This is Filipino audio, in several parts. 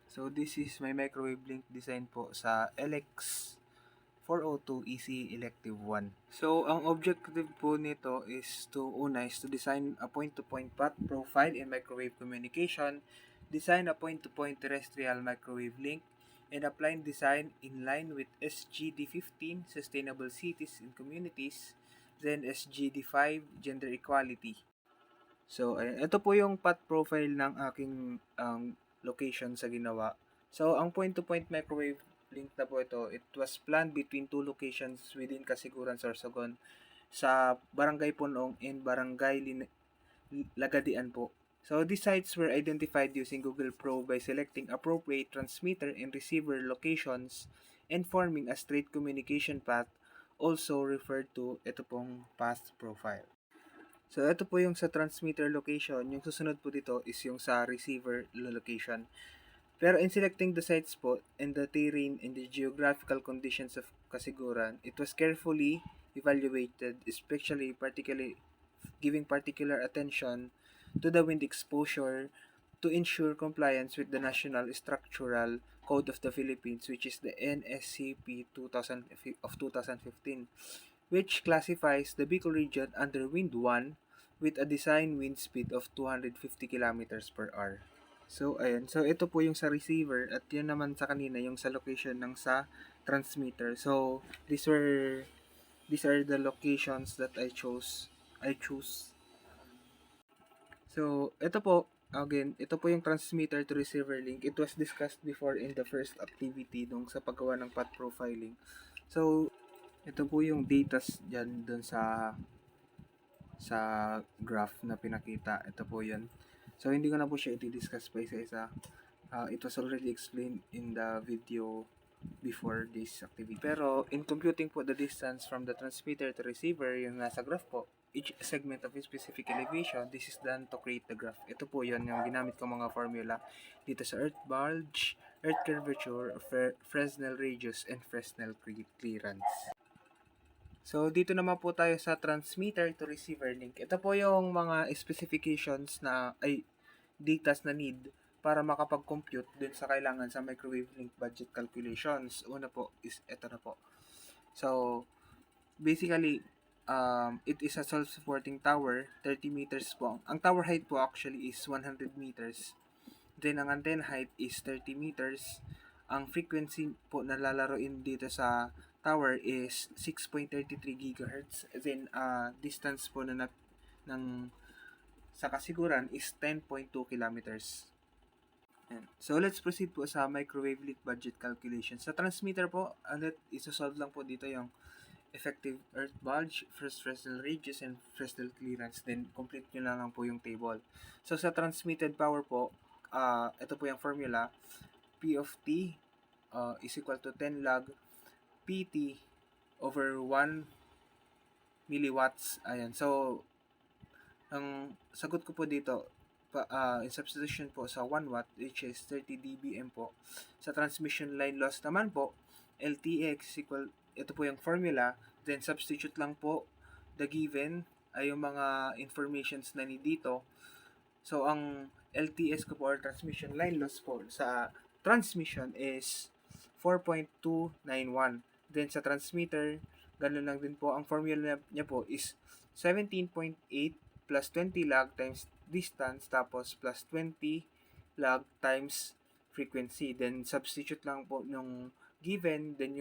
So this is my microwave link design po sa LX402 EC Elective 1. So ang objective po nito is to design a point-to-point path profile in microwave communication, design a point-to-point terrestrial microwave link, and apply design in line with SGD15 Sustainable Cities and Communities, then SGD5 Gender Equality. So, ayan. Ito po yung path profile ng aking location sa ginawa. So, ang point-to-point microwave link na po ito, it was planned between two locations within Kasiguran, Sorsogon sa Barangay Punong and Barangay Lagadian po. So, these sites were identified using Google Pro by selecting appropriate transmitter and receiver locations and forming a straight communication path, also referred to ito pong path profile. So, ito po yung sa transmitter location. Yung susunod po dito is yung sa receiver location. Pero in selecting the sites po and the terrain and the geographical conditions of Kasiguran, it was carefully evaluated, especially particularly giving particular attention to the wind exposure to ensure compliance with the National Structural Code of the Philippines, which is the NSCP 2000 of 2015, which classifies the Bicol region under Wind 1 with a design wind speed of 250 kilometers per hour. So, ayan. So, ito po yung sa receiver at yun naman sa kanina yung sa location ng sa transmitter. So, these are the locations that I choose. So, ito po, again, ito po yung transmitter to receiver link. It was discussed before in the first activity nung sa paggawa ng path profiling. So, ito po yung data dyan dun sa graph na pinakita. Ito po yun. So, hindi ko na po siya i-discuss pa isa-isa. It was already explained in the video before this activity. Pero, in computing po the distance from the transmitter to receiver, yung nasa graph po, each segment of a specific elevation, this is done to create the graph. Ito po yun, yung ginamit ko mga formula dito sa earth bulge, earth curvature, Fresnel radius, and Fresnel clearance. So, dito naman po tayo sa transmitter to receiver link. Ito po yung mga specifications na, datas na need para makapag-compute dun sa kailangan sa microwave link budget calculations. Una po is ito na po. So, basically, it is a self-supporting tower, 30 meters po. Ang tower height po actually is 100 meters. Then, ang antenna height is 30 meters. Ang frequency po na lalaroin dito sa tower is 6.33 GHz. Then, distance po na ng sa kasiguran is 10.2 kilometers. So, let's proceed po sa microwave link budget calculation. Sa transmitter po, isosolve lang po dito yung effective earth bulge, first Fresnel radius, and Fresnel clearance. Then, complete nyo lang po yung table. So, sa transmitted power po, ito po yung formula. P of T is equal to 10 log PT over 1 milliwatts. Ayan. So, ang sagot ko po dito, in substitution po sa 1 watt, which is 30 dBm po. Sa transmission line loss naman po, LTX equal, ito po yung formula, then substitute lang po the given ay yung mga informations na ni dito. So, ang LTS ko po or transmission line loss po sa transmission is 4.291. Then sa transmitter, ganun lang din po. Ang formula niya po is 17.8 plus 20 log times distance tapos plus 20 log times frequency. Then substitute lang po yung given, then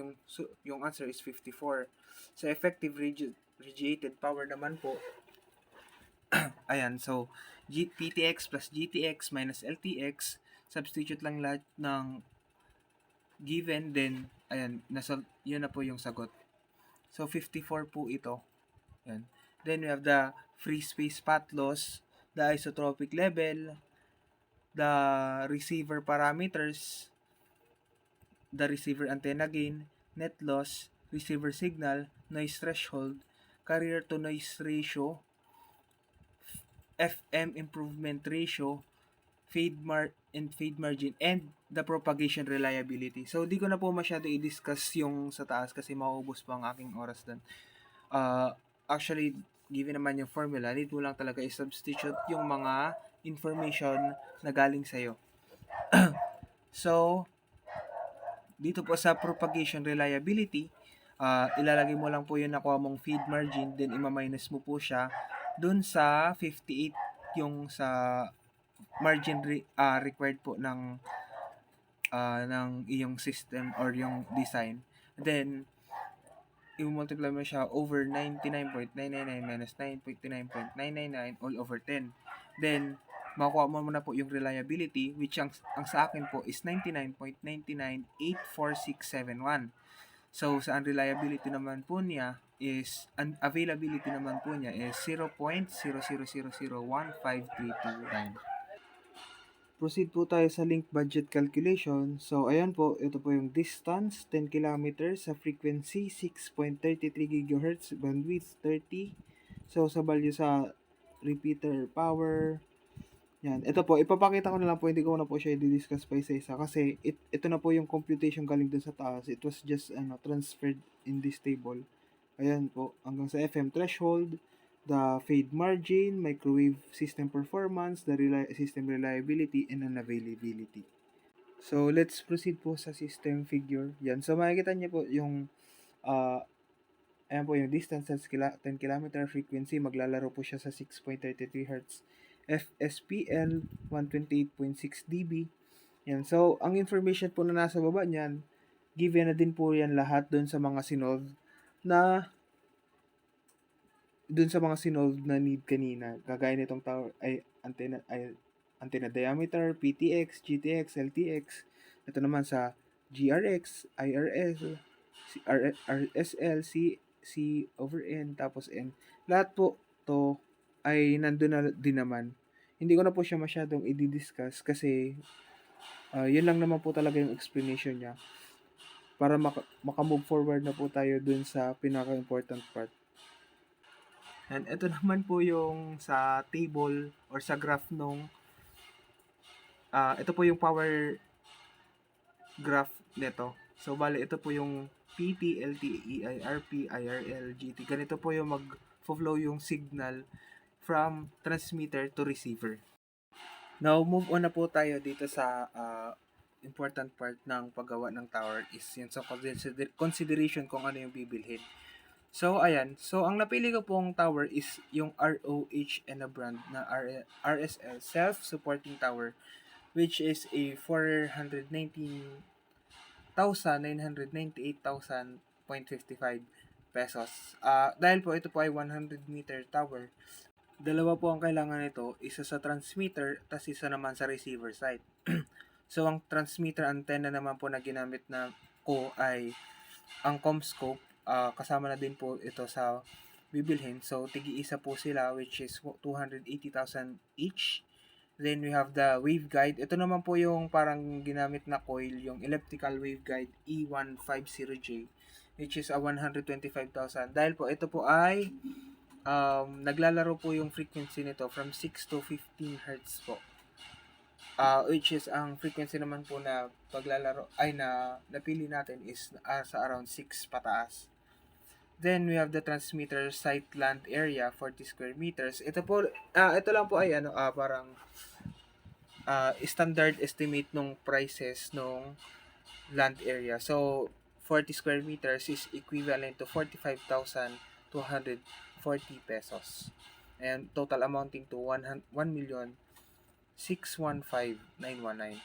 yung answer is 54. Sa effective radiated power naman po, ayan, so PTX plus GTX minus LTX, substitute lang lahat ng given, then ayan, yun na po yung sagot. So 54 po ito. Ayan. Then we have the free space path loss, the isotropic level, the receiver parameters, the receiver antenna gain, net loss, receiver signal, noise threshold, carrier to noise ratio, FM improvement ratio, fade margin, and the propagation reliability. So, di ko na po masyado i-discuss yung sa taas kasi mauubos pa ang aking oras doon. Actually, given naman yung formula, need mo lang talaga i-substitute yung mga information na galing sa'yo. So, dito po sa propagation reliability, ilalagay mo lang po yung nakuha mong feed margin, then ima-minus mo po siya dun sa 58 yung sa margin required po ng iyong system or yung design. Then, i-multiply mo siya over 99.999 minus 9.99.999 all over 10. Then, makuha mo na po yung reliability, which ang sa akin po is 99.9984671. So, sa unreliability naman po niya is, availability naman po niya is 0.000015329. Proceed po tayo sa link budget calculation. So, ayan po, ito po yung distance, 10 kilometers, sa frequency, 6.33 GHz, bandwidth, 30. So, sa value sa repeater power, yan. Ito po, ipapakita ko na lang po, hindi ko na po siya i-discuss pa isa-isa kasi ito na po yung computation galing dun sa taas. It was just transferred in this table. Ayan po, hanggang sa FM threshold, the fade margin, microwave system performance, the system reliability, and unavailability. So, let's proceed po sa system figure. Yan. So, makikita niyo po yung ayan po yung distance, 10 km frequency, maglalaro po siya sa 6.33 Hz. FSPL, 128.6 dB. Yan. So, ang information po na nasa baba niyan, given na din po yan lahat dun sa mga sinolve na need kanina. Kagaya nitong tower antenna diameter, PTX, GTX, LTX. Ito naman sa GRX, IRS, RSL, C over N, tapos N. Lahat po to ay nandun na din naman. Hindi ko na po siya masyadong i-discuss kasi yun lang naman po talaga yung explanation niya para maka-move forward na po tayo dun sa pinaka-important part. And ito naman po yung sa table or sa graph nung ito po yung power graph nito. So, bale, ito po yung PT, LTE, IRP, IRL, GT. Ganito po yung mag-flow yung signal from transmitter to receiver. Now, move on na po tayo dito sa important part ng paggawa ng tower is yun sa consideration kung ano yung bibilhin. So, ayan. So, ang napili ko pong tower is yung ROH and a brand na RSL, Self-Supporting Tower, which is a 419,998,000.55 pesos. Dahil po ito po ay 100-meter tower, dalawa po ang kailangan nito, isa sa transmitter, tas isa naman sa receiver side. So, ang transmitter antenna naman po na ginamit na ko ay ang CommScope. Kasama na din po ito sa bibilhin. So, tigi-isa po sila, which is 280,000 each. Then, we have the waveguide. Ito naman po yung parang ginamit na coil, yung elliptical waveguide E150J, which is a 125,000. Dahil po, ito po ay naglalaro po yung frequency nito from 6 to 15 Hz po. Which is ang frequency naman po na paglalaro ay na napili natin is sa around 6 pataas. Then we have the transmitter site land area 40 square meters. Ito po ito lang po ay parang standard estimate nung prices nung land area. So 40 square meters is equivalent to 45,240 pesos. And total amounting to 1,615,919.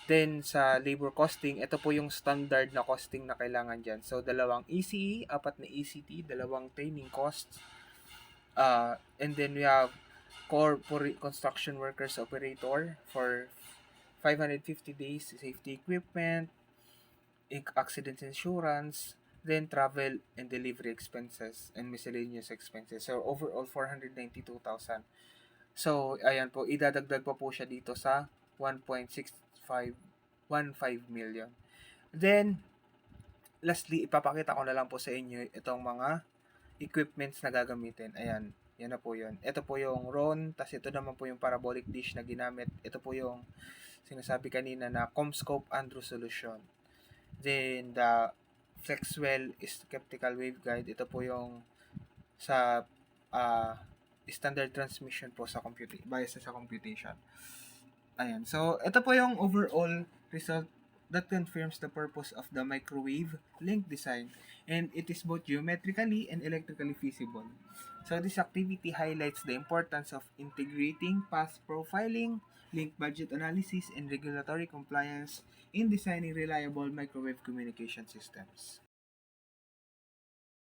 Then, sa labor costing, ito po yung standard na costing na kailangan dyan. So, 2 ECE, 4 na ECT, 2 training costs. And then, we have corporate construction workers operator for 550 days, safety equipment, accident insurance, then travel and delivery expenses and miscellaneous expenses. So, overall, 492,000. So, ayan po, idadagdag pa po siya dito sa 1.6515 million. Then, lastly, ipapakita ko na lang po sa inyo itong mga equipments na gagamitin. Ayan, yan na po yun. Ito po yung RON, tas ito naman po yung parabolic dish na ginamit. Ito po yung sinasabi kanina na CommScope Andrew solution. Then, the Flexwell skeptical waveguide. Ito po yung sa standard transmission po sa bias sa computation. Ayan. So, ito po yung overall result that confirms the purpose of the microwave link design, and it is both geometrically and electrically feasible. So this activity highlights the importance of integrating path profiling, link budget analysis, and regulatory compliance in designing reliable microwave communication systems.